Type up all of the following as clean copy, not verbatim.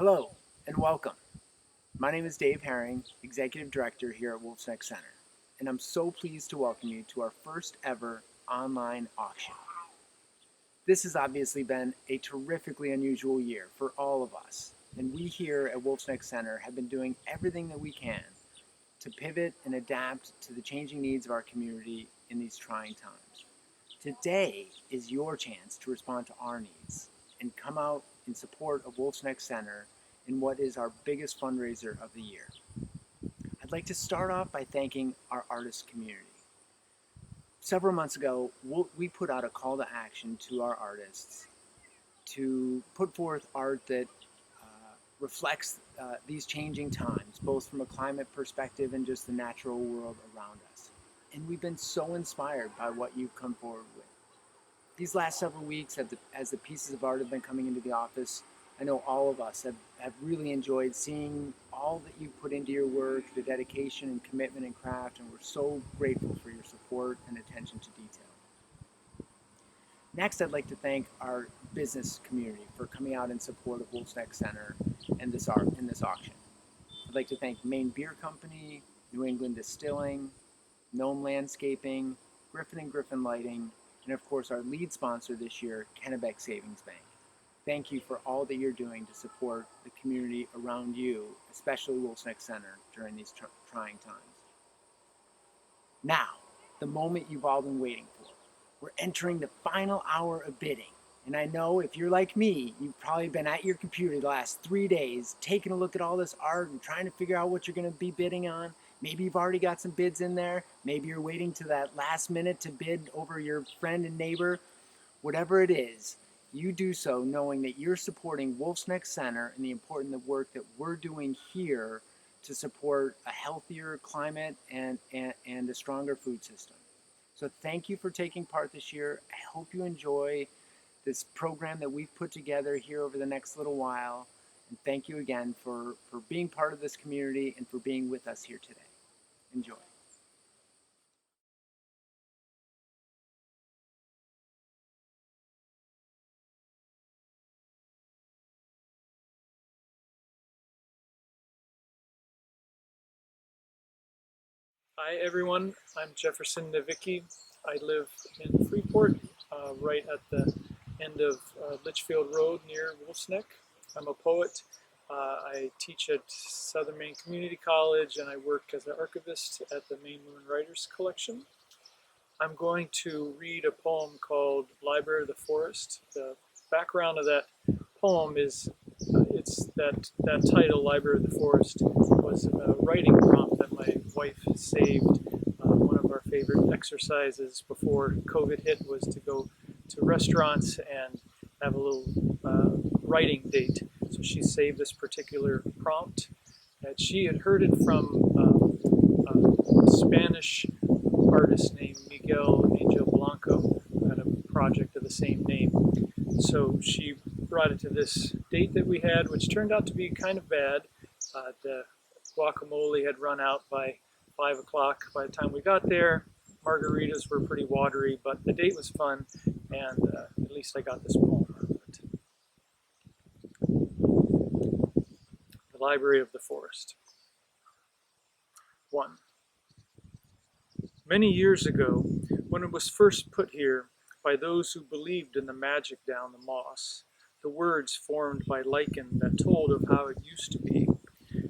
Hello and welcome. My name is Dave Herring, Executive Director here at Wolf's Neck Center, and I'm so pleased to welcome you to our first ever online auction. This has obviously been a terrifically unusual year for all of us, and we here at Wolf's Neck Center have been doing everything that we can to pivot and adapt to the changing needs of our community in these trying times. Today is your chance to respond to our needs and come out in support of Wolf's Neck Center in what is our biggest fundraiser of the year. I'd like to start off by thanking our artist community. Several months ago, we put out a call to action to our artists to put forth art that reflects these changing times, both from a climate perspective and just the natural world around us. And we've been so inspired by what you've come forward with. These last several weeks, as the pieces of art have been coming into the office, I know all of us have really enjoyed seeing all that you put into your work, the dedication and commitment and craft, and we're so grateful for your support and attention to detail. Next, I'd like to thank our business community for coming out in support of Wolf's Neck Center and this auction. I'd like to thank Maine Beer Company, New England Distilling, Gnome Landscaping, Griffin & Griffin Lighting, and of course our lead sponsor this year, Kennebec Savings Bank. Thank you for all that you're doing to support the community around you, especially Wolf's Neck Center, during these trying times. Now, the moment you've all been waiting for. We're entering the final hour of bidding. And I know if you're like me, you've probably been at your computer the last 3 days, taking a look at all this art and trying to figure out what you're going to be bidding on. Maybe you've already got some bids in there. Maybe you're waiting to that last minute to bid over your friend and neighbor. Whatever it is, you do so knowing that you're supporting Wolf's Neck Center and the important work that we're doing here to support a healthier climate and a stronger food system. So thank you for taking part this year. I hope you enjoy this program that we've put together here over the next little while. And thank you again for being part of this community and for being with us here today. Enjoy. Hi everyone, I'm Jefferson Navicki. I live in Freeport, right at the end of Litchfield Road near Wolf's Neck. I'm a poet. I teach at Southern Maine Community College and I work as an archivist at the Maine Moon Writers Collection. I'm going to read a poem called Library of the Forest. The background of that poem is it's that title, Library of the Forest, was a writing prompt that my wife saved. One of our favorite exercises before COVID hit was to go to restaurants and have a little writing date. So she saved this particular prompt. And she had heard it from a Spanish artist named Miguel Angel Blanco, who had a project of the same name. So she brought it to this date that we had, which turned out to be kind of bad. The guacamole had run out by 5 o'clock by the time we got there. Margaritas were pretty watery, but the date was fun, and at least I got this poem out of it. The Library of the Forest. 1. Many years ago, when it was first put here by those who believed in the magic down the moss, the words formed by lichen that told of how it used to be,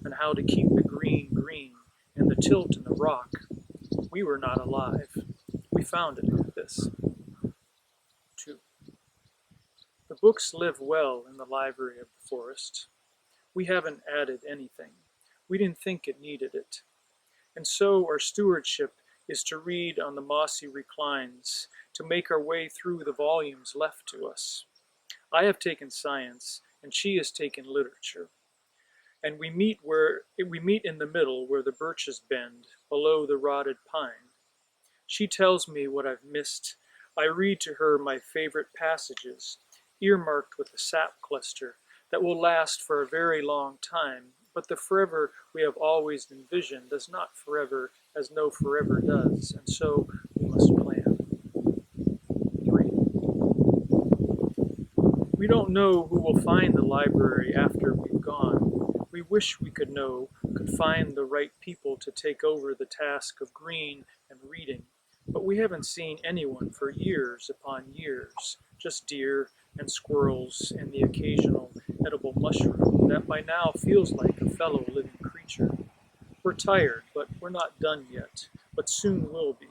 and how to keep the green green, and the tilt in the rock. We were not alive. We found it with this. 2. The books live well in the Library of the Forest. We haven't added anything. We didn't think it needed it. And so our stewardship is to read on the mossy reclines, to make our way through the volumes left to us. I have taken science, and she has taken literature. And we meet in the middle where the birches bend, below the rotted pine. She tells me what I've missed. I read to her my favorite passages, earmarked with a sap cluster that will last for a very long time, but the forever we have always envisioned does not forever as no forever does, and so we must plan. 3. We don't know who will find the library after we've gone. We wish we could find the right people to take over the task of green and reading. But we haven't seen anyone for years upon years, just deer and squirrels and the occasional edible mushroom that by now feels like a fellow living creature. We're tired, but we're not done yet, but soon will be.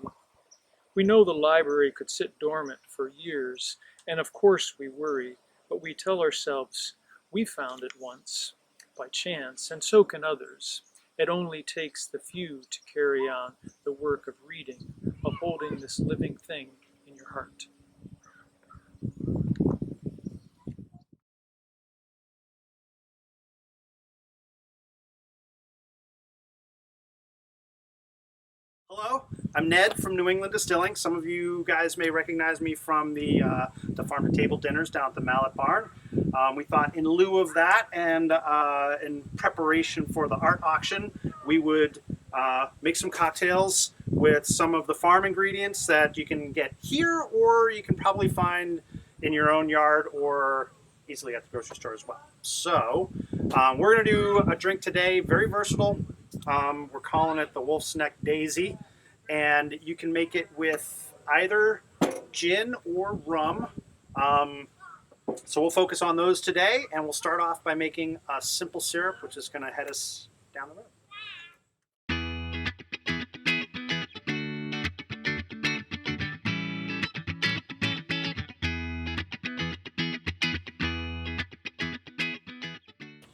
We know the library could sit dormant for years, and of course we worry, but we tell ourselves, we found it once, by chance, and so can others. It only takes the few to carry on the work of reading, of holding this living thing in your heart. Hello, I'm Ned from New England Distilling. Some of you guys may recognize me from the farm to table dinners down at the Mallet Barn. We thought in lieu of that and in preparation for the art auction, we would make some cocktails with some of the farm ingredients that you can get here or you can probably find in your own yard or easily at the grocery store as well. So we're going to do a drink today, very versatile. We're calling it the Wolf's Neck Daisy, and you can make it with either gin or rum. So we'll focus on those today, and we'll start off by making a simple syrup, which is going to head us down the road.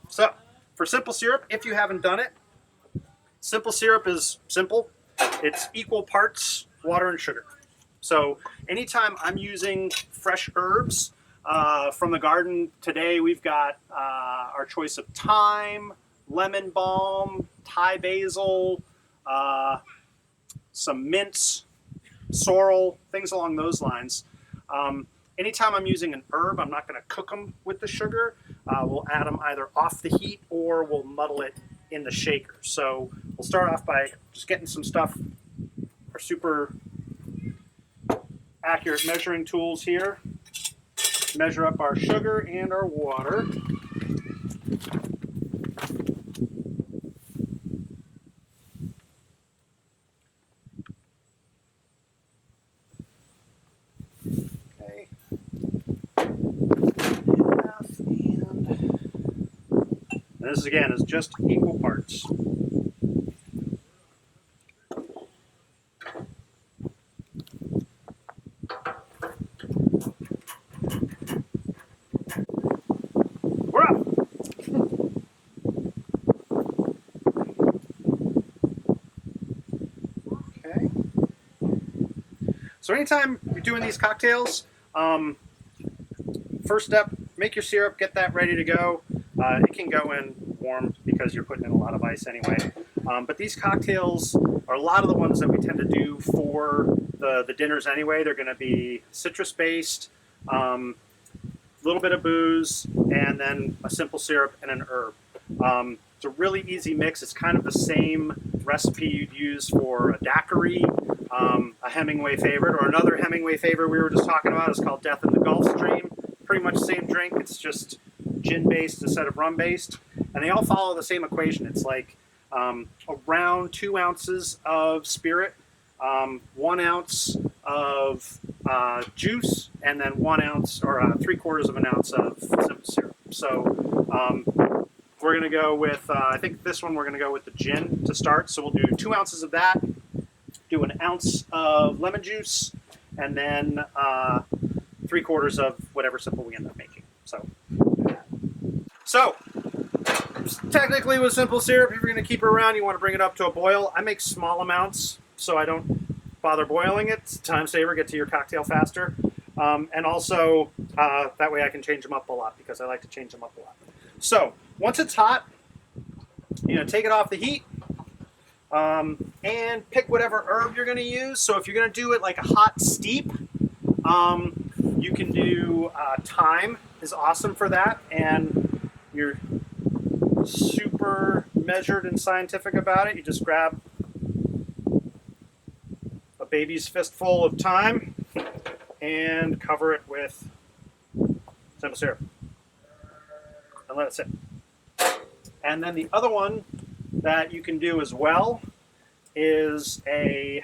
So for simple syrup, if you haven't done it, simple syrup is simple. It's equal parts water and sugar. So anytime I'm using fresh herbs from the garden, today we've got our choice of thyme, lemon balm, Thai basil, some mints, sorrel, things along those lines. Anytime I'm using an herb, I'm not going to cook them with the sugar. We'll add them either off the heat or we'll muddle it in the shaker. So we'll start off by just getting some stuff, our super accurate measuring tools here. Measure up our sugar and our water. Okay. And this again is just equal parts. We're up. Okay. So anytime you're doing these cocktails, first step, make your syrup, get that ready to go. It can go in warm because you're putting in a lot of ice anyway. But these cocktails are a lot of the ones that we tend to do for the dinners anyway. They're going to be citrus-based, a little bit of booze, and then a simple syrup and an herb. It's a really easy mix. It's kind of the same recipe you'd use for a daiquiri, a Hemingway favorite, or another Hemingway favorite we were just talking about is called Death in the Gulf Stream. Pretty much the same drink. It's just gin-based instead of rum-based. And they all follow the same equation. It's like around 2 ounces of spirit, 1 ounce of juice, and then 1 ounce or 3/4 of an ounce of simple syrup. So we're going to go with, I think this one we're going to go with the gin to start. So we'll do 2 ounces of that, do 1 ounce of lemon juice, and then 3/4 of whatever simple we end up making. So technically with simple syrup, if you're going to keep it around, you want to bring it up to a boil. I make small amounts so I don't bother boiling it. It's a time saver, get to your cocktail faster. And also that way I can change them up a lot because I like to change them up a lot. So once it's hot, take it off the heat and pick whatever herb you're going to use. So if you're going to do it like a hot steep, you can do thyme is awesome for that. And you're super measured and scientific about it. You just grab a baby's fistful of thyme and cover it with simple syrup. and let it sit. And then the other one that you can do as well is a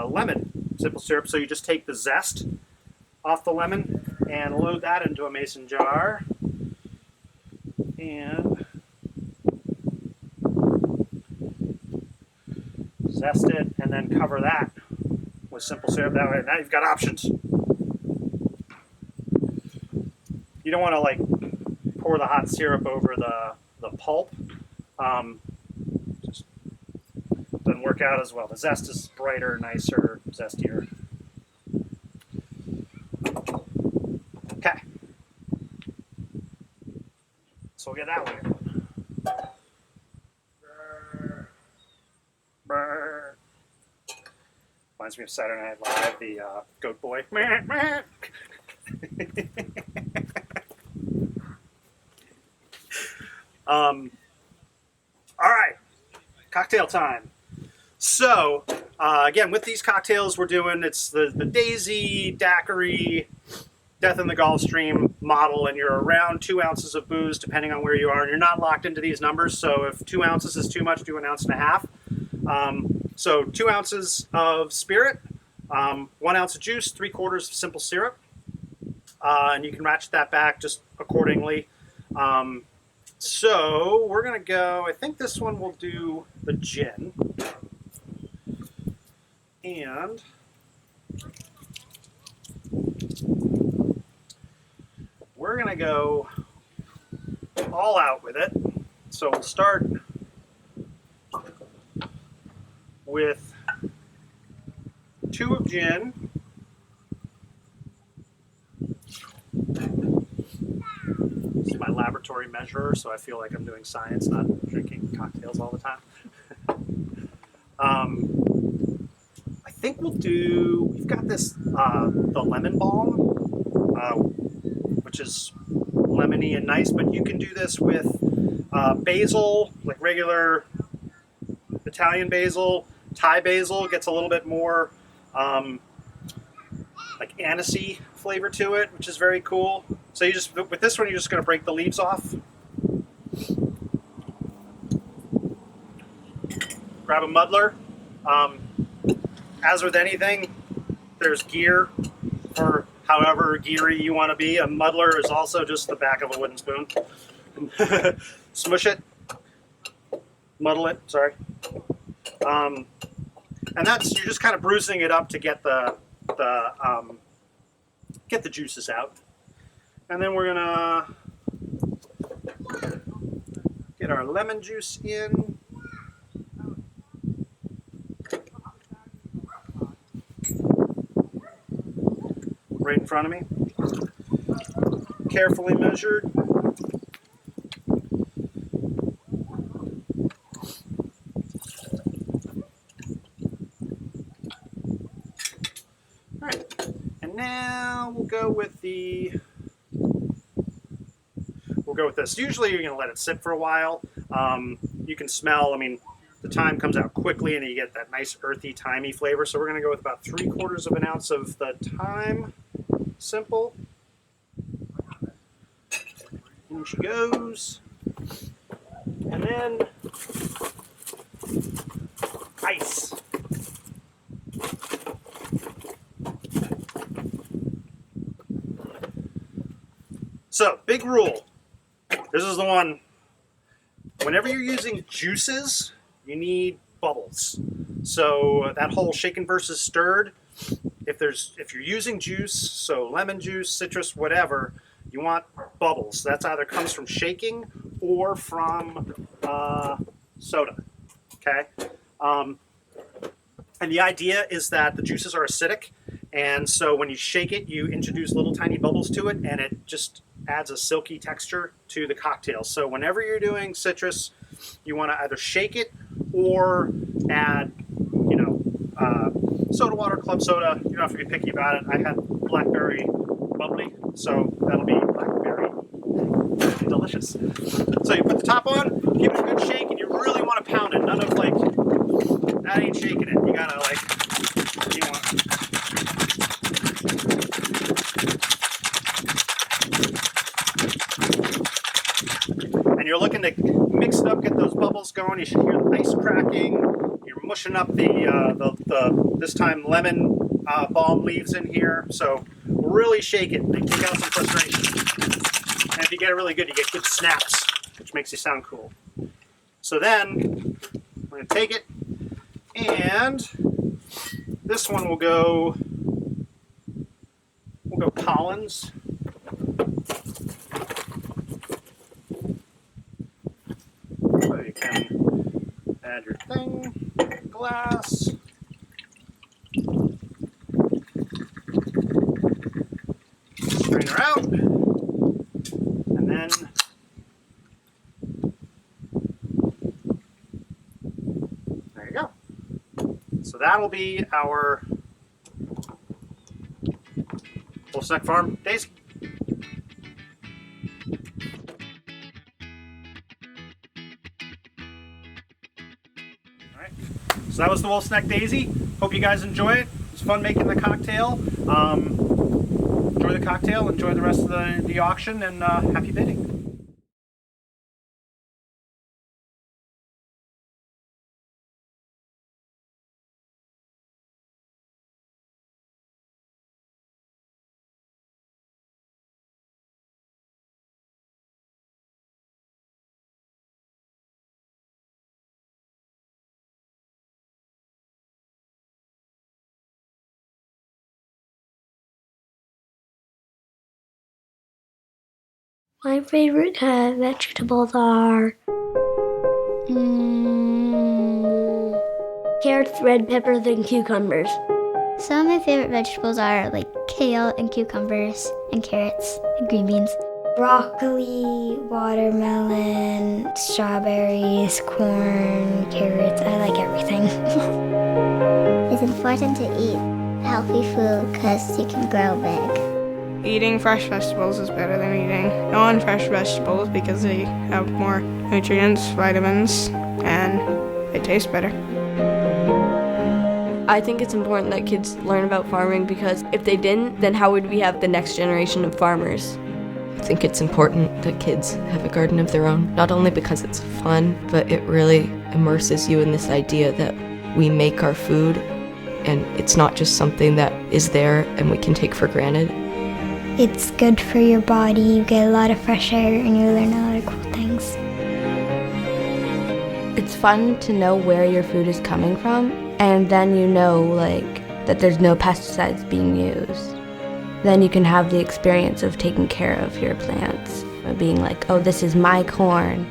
lemon simple syrup. So you just take the zest off the lemon and load that into a mason jar. And zest it, and then cover that with simple syrup. That way, now you've got options. You don't want to like pour the hot syrup over the pulp. Just doesn't work out as well. The zest is brighter, nicer, zestier. Okay. So we'll get that one. Brr. Reminds me of Saturday Night Live, the goat boy. All right, cocktail time. So, again, with these cocktails we're doing, it's the Daisy, Daiquiri, Death in the Gulf Stream model, and you're around 2 ounces of booze depending on where you are, and you're not locked into these numbers, so if 2 ounces is too much, do 1.5 ounces. So 2 ounces of spirit, 1 ounce of juice, 3/4 of simple syrup, and you can ratchet that back just accordingly. So we're going to go, I think this one will do the gin. And we're going to go all out with it. So we'll start with 2 of gin. This is my laboratory measurer, so I feel like I'm doing science, not drinking cocktails all the time. I think we've got this, the lemon balm, which is lemony and nice, but you can do this with basil, like regular Italian basil. Thai basil gets a little bit more like anisey flavor to it, which is very cool. So you just, with this one, you're just going to break the leaves off. Grab a muddler. As with anything, there's gear for however geary you want to be. A muddler is also just the back of a wooden spoon. Smush it. Muddle it, sorry. And that's, you're just kind of bruising it up to get the juices out. And then we're gonna get our lemon juice in. Right in front of me. Carefully measured. All right, and now we'll go with this. Usually you're going to let it sit for a while. You can smell, I mean, the thyme comes out quickly and you get that nice earthy, thymy flavor. So we're going to go with about 3/4 of an ounce of the thyme simple. In she goes. And then ice. So, big rule. This is the one. Whenever you're using juices, you need bubbles. So that whole shaken versus stirred, if you're using juice, so lemon juice, citrus, whatever, you want bubbles. That's either comes from shaking or from soda. Okay. And the idea is that the juices are acidic, and so when you shake it, you introduce little tiny bubbles to it, and it just adds a silky texture to the cocktail. So whenever you're doing citrus, you want to either shake it or add, soda water, club soda. You don't have to be picky about it. I had blackberry bubbly, so that'll be blackberry delicious. So you put the top on, give it a good shake, and you really want to pound it. None of like, that ain't shaking it. You gotta going. You should hear the ice cracking. You're mushing up the this time lemon balm leaves in here. So really shake it. They take out some frustration. And if you get it really good, you get good snaps, which makes you sound cool. So then we're going to take it, and this one will go. We'll go Collins. So you can add your thing, glass. Strainer out. And then there you go. So that'll be our Wolf's Neck Farm Daisy. Alright, so that was the Wolf's Neck Daisy. Hope you guys enjoy it. It was fun making the cocktail. Enjoy the cocktail, enjoy the rest of the auction, and happy bidding. My favorite vegetables are carrots, red peppers, and cucumbers. Some of my favorite vegetables are like kale and cucumbers and carrots and green beans. Broccoli, watermelon, strawberries, corn, carrots. I like everything. It's important to eat healthy food because you can grow big. Eating fresh vegetables is better than eating non-fresh vegetables because they have more nutrients, vitamins, and they taste better. I think it's important that kids learn about farming because if they didn't, then how would we have the next generation of farmers? I think it's important that kids have a garden of their own, not only because it's fun, but it really immerses you in this idea that we make our food and it's not just something that is there and we can take for granted. It's good for your body, you get a lot of fresh air, and you learn a lot of cool things. It's fun to know where your food is coming from, and then you know that there's no pesticides being used. Then you can have the experience of taking care of your plants, of being like, oh, this is my corn,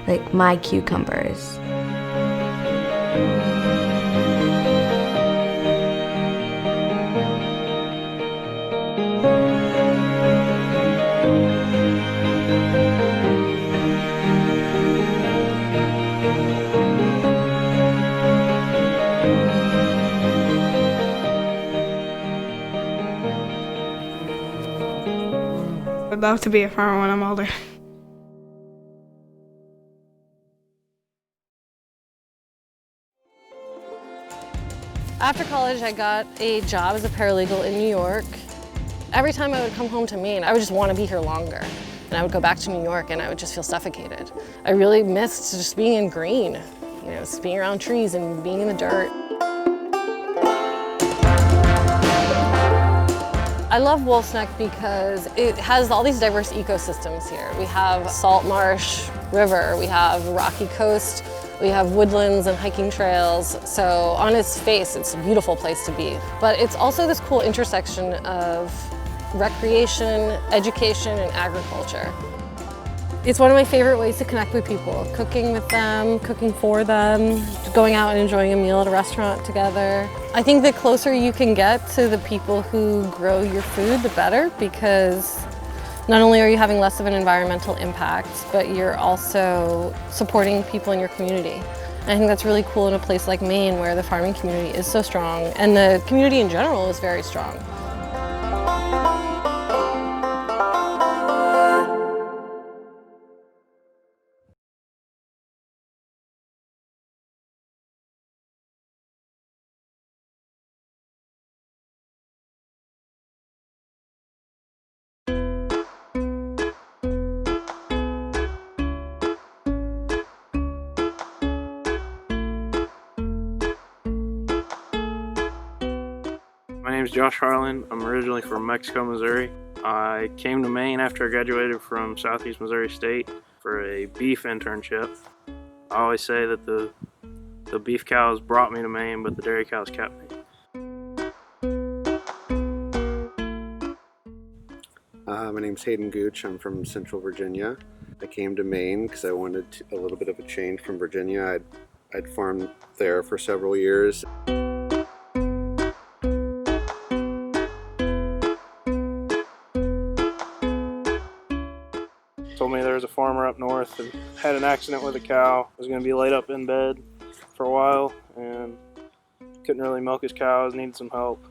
like my cucumbers. I'd love to be a farmer when I'm older. After college, I got a job as a paralegal in New York. Every time I would come home to Maine, I would just want to be here longer. And I would go back to New York and I would just feel suffocated. I really missed just being in green, just being around trees and being in the dirt. I love Wolf's Neck because it has all these diverse ecosystems here. We have salt marsh river, we have a rocky coast, we have woodlands and hiking trails. So on its face, it's a beautiful place to be. But it's also this cool intersection of recreation, education, and agriculture. It's one of my favorite ways to connect with people, cooking with them, cooking for them, going out and enjoying a meal at a restaurant together. I think the closer you can get to the people who grow your food, the better, because not only are you having less of an environmental impact, but you're also supporting people in your community. And I think that's really cool in a place like Maine where the farming community is so strong and the community in general is very strong. My name is Josh Harlan. I'm originally from Mexico, Missouri. I came to Maine after I graduated from Southeast Missouri State for a beef internship. I always say that the beef cows brought me to Maine, but the dairy cows kept me. My name's Hayden Gooch. I'm from Central Virginia. I came to Maine because I wanted a little bit of a change from Virginia. I'd farmed there for several years. Told me there was a farmer up north and had an accident with a cow. Was going to be laid up in bed for a while and couldn't really milk his cows, needed some help.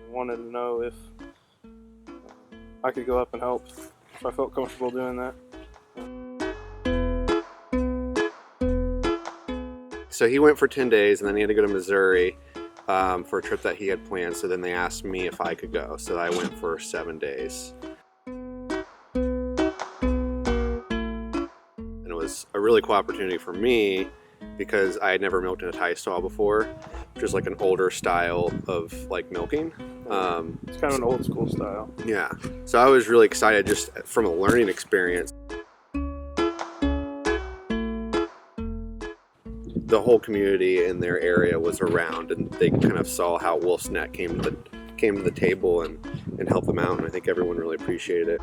Wanted to know if I could go up and help, if I felt comfortable doing that. So he went for 10 days and then he had to go to Missouri for a trip that he had planned. So then they asked me if I could go. So I went for 7 days. And it was a really cool opportunity for me because I had never milked in a tie stall before, which is like an older style of like milking. It's kind of an old school style. Yeah, so I was really excited just from a learning experience. The whole community in their area was around and they kind of saw how Wolf's Neck came to the table and helped them out, and I think everyone really appreciated it.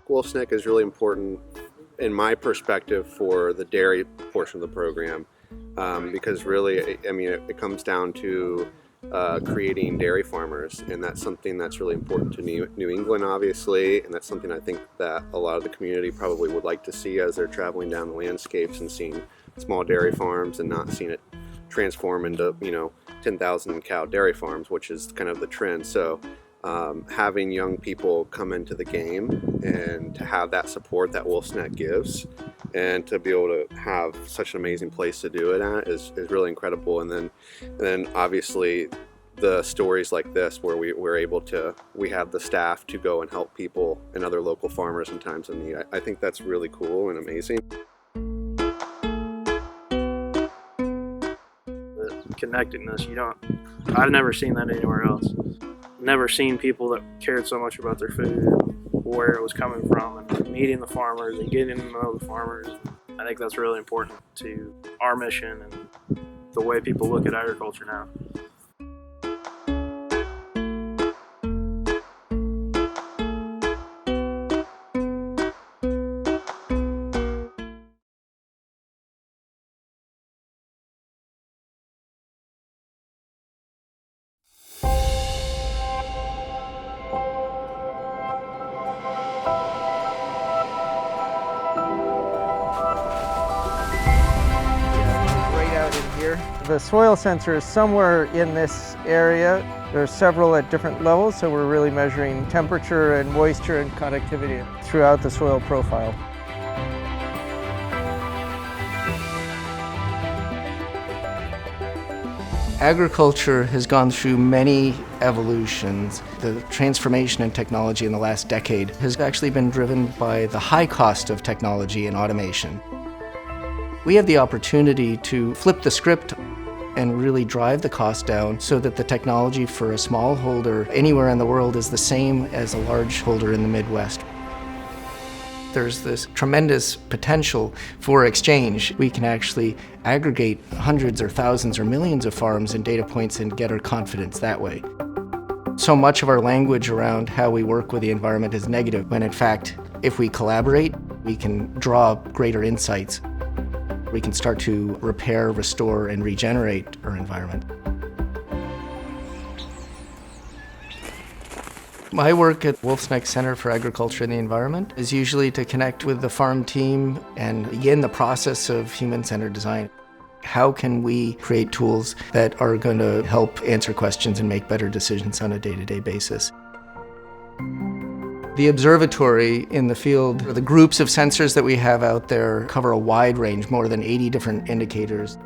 Wolf's Neck is really important in my perspective for the dairy portion of the program because really, I mean, it comes down to creating dairy farmers, and that's something that's really important to New England, obviously, and that's something I think that a lot of the community probably would like to see as they're traveling down the landscapes and seeing small dairy farms and not seeing it transform into, 10,000 cow dairy farms, which is kind of the trend. So having young people come into the game and to have that support that Wolf's Neck gives and to be able to have such an amazing place to do it at is really incredible. And then obviously the stories like this where we have the staff to go and help people and other local farmers in times of need. I think that's really cool and amazing. The connectedness, I've never seen that anywhere else. Never seen people that cared so much about their food, where it was coming from, and meeting the farmers and getting to know the farmers. I think that's really important to our mission and the way people look at agriculture now. The soil sensor is somewhere in this area. There are several at different levels, so we're really measuring temperature and moisture and conductivity throughout the soil profile. Agriculture has gone through many evolutions. The transformation in technology in the last decade has actually been driven by the high cost of technology and automation. We have the opportunity to flip the script and really drive the cost down so that the technology for a small holder anywhere in the world is the same as a large holder in the Midwest. There's this tremendous potential for exchange. We can actually aggregate hundreds or thousands or millions of farms and data points and get our confidence that way. So much of our language around how we work with the environment is negative, when in fact, if we collaborate, we can draw greater insights. We can start to repair, restore, and regenerate our environment. My work at Wolf's Neck Center for Agriculture and the Environment is usually to connect with the farm team and begin the process of human-centered design. How can we create tools that are going to help answer questions and make better decisions on a day-to-day basis? The observatory in the field, the groups of sensors that we have out there cover a wide range, more than 80 different indicators.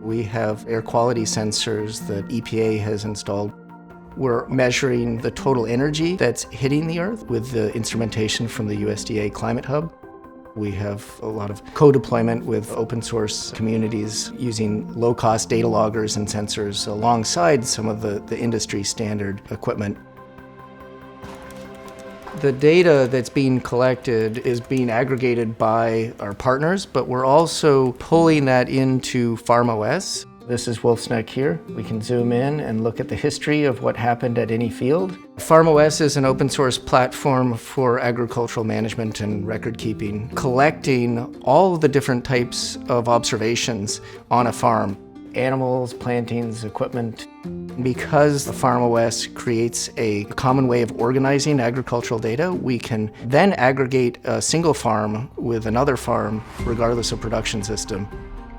We have air quality sensors that EPA has installed. We're measuring the total energy that's hitting the Earth with the instrumentation from the USDA Climate Hub. We have a lot of co-deployment with open source communities using low-cost data loggers and sensors alongside some of the industry standard equipment. The data that's being collected is being aggregated by our partners, but we're also pulling that into FarmOS. This is Wolfsneck here. We can zoom in and look at the history of what happened at any field. FarmOS is an open source platform for agricultural management and record keeping, collecting all of the different types of observations on a farm. Animals, plantings, equipment. Because the FarmOS creates a common way of organizing agricultural data, we can then aggregate a single farm with another farm, regardless of production system.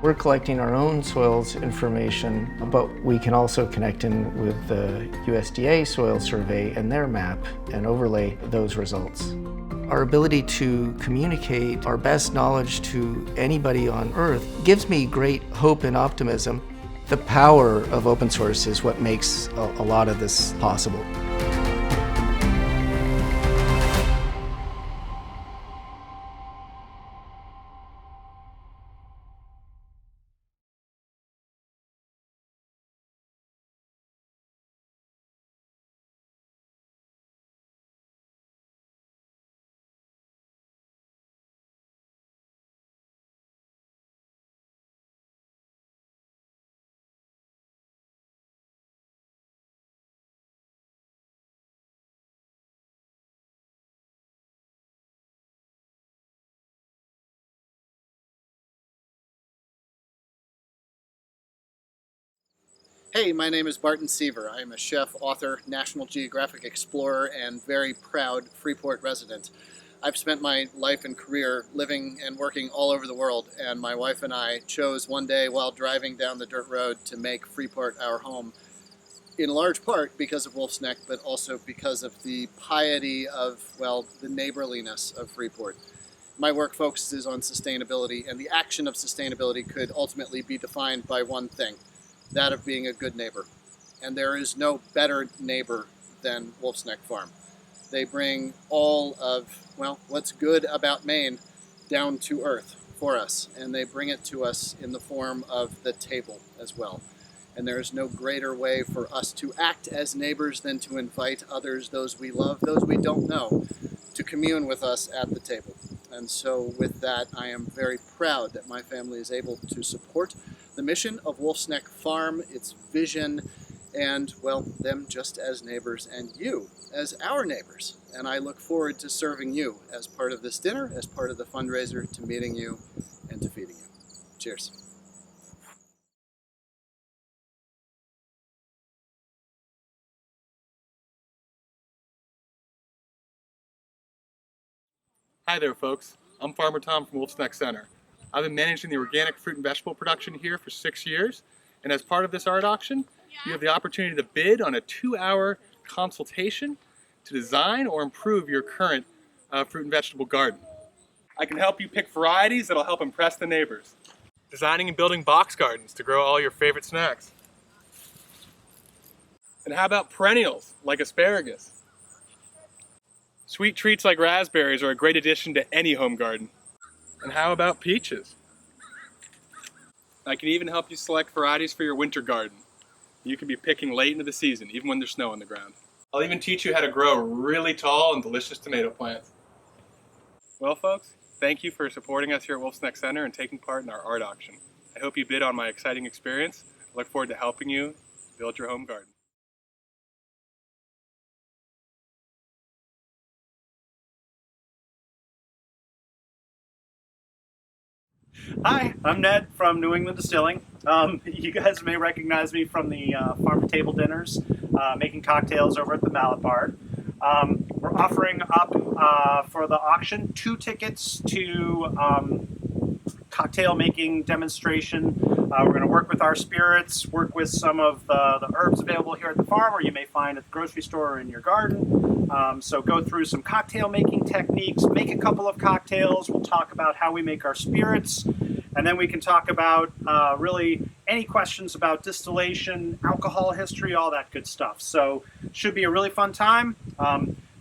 We're collecting our own soils information, but we can also connect in with the USDA soil survey and their map and overlay those results. Our ability to communicate our best knowledge to anybody on Earth gives me great hope and optimism. The power of open source is what makes a lot of this possible. Hey, my name is Barton Seaver. I am a chef, author, National Geographic explorer, and very proud Freeport resident. I've spent my life and career living and working all over the world, and my wife and I chose one day while driving down the dirt road to make Freeport our home, in large part because of Wolfsneck, but also because of the piety of, well, the neighborliness of Freeport. My work focuses on sustainability, and the action of sustainability could ultimately be defined by one thing: that of being a good neighbor. And there is no better neighbor than Wolfsneck Farm. They bring all of, well, what's good about Maine down to earth for us, and they bring it to us in the form of the table as well. And there is no greater way for us to act as neighbors than to invite others, those we love, those we don't know, to commune with us at the table. And so with that, I am very proud that my family is able to support the mission of Wolfsneck Farm, its vision, and, well, them just as neighbors and you as our neighbors. And I look forward to serving you as part of this dinner, as part of the fundraiser, to meeting you and to feeding you. Cheers. Hi there, folks. I'm Farmer Tom from Wolfsneck Center. I've been managing the organic fruit and vegetable production here for 6 years, and as part of this art auction, you have the opportunity to bid on a 2-hour consultation to design or improve your current fruit and vegetable garden. I can help you pick varieties that'll help impress the neighbors. Designing and building box gardens to grow all your favorite snacks. And how about perennials like asparagus? Sweet treats like raspberries are a great addition to any home garden. And how about peaches? I can even help you select varieties for your winter garden. You can be picking late into the season, even when there's snow on the ground. I'll even teach you how to grow really tall and delicious tomato plants. Well, folks, thank you for supporting us here at Wolfsneck Center and taking part in our art auction. I hope you bid on my exciting experience. I look forward to helping you build your home garden. Hi, I'm Ned from New England Distilling. You guys may recognize me from the farm to table dinners, making cocktails over at the Mallet Bar. We're offering up for the auction 2 tickets to cocktail making demonstration. We're going to work with our spirits, work with some of the herbs available here at the farm, or you may find at the grocery store or in your garden. So go through some cocktail making techniques, make a couple of cocktails. We'll talk about how we make our spirits, and then we can talk about really any questions about distillation, alcohol history, all that good stuff. So should be a really fun time.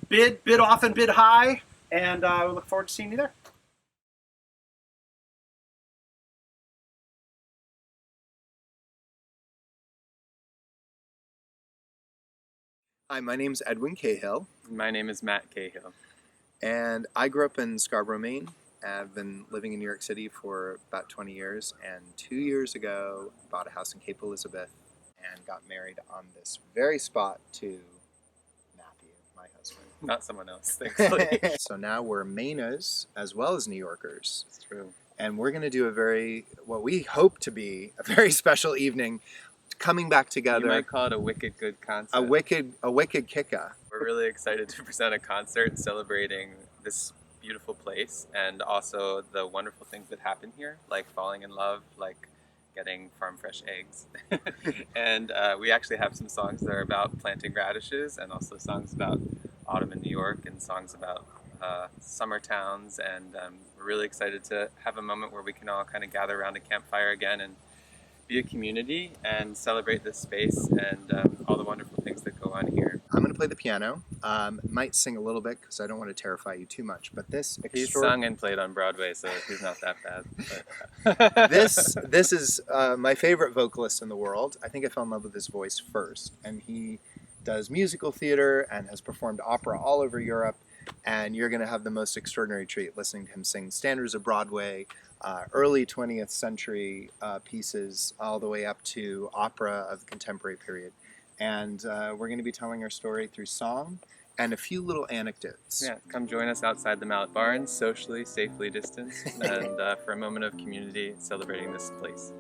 Bid often, bid high, and we look forward to seeing you there. Hi, my name's Edwin Cahill. My name is Matt Cahill. And I grew up in Scarborough, Maine. I've been living in New York City for about 20 years, and 2 years ago bought a house in Cape Elizabeth and got married on this very spot to Matthew, my husband. Not someone else, thankfully. So now we're Mainers as well as New Yorkers. It's true. And we're going to do what we hope to be a very special evening, coming back together. You might call it a wicked good concert. A wicked kicka. We're really excited to present a concert celebrating this beautiful place and also the wonderful things that happen here, like falling in love, like getting farm fresh eggs. And we actually have some songs that are about planting radishes, and also songs about autumn in New York, and songs about summer towns. And we're really excited to have a moment where we can all kind of gather around a campfire again and be a community and celebrate this space and all the wonderful things that go on here. I'm going to play the piano. Might sing a little bit because I don't want to terrify you too much. But this he's sung and played on Broadway, so he's not that bad. this is my favorite vocalist in the world. I think I fell in love with his voice first, and he does musical theater and has performed opera all over Europe. And you're going to have the most extraordinary treat listening to him sing standards of Broadway, early 20th century pieces, all the way up to opera of the contemporary period. And we're going to be telling our story through song and a few little anecdotes. Yeah, come join us outside the Mallet Barns, socially, safely distanced, and for a moment of community celebrating this place.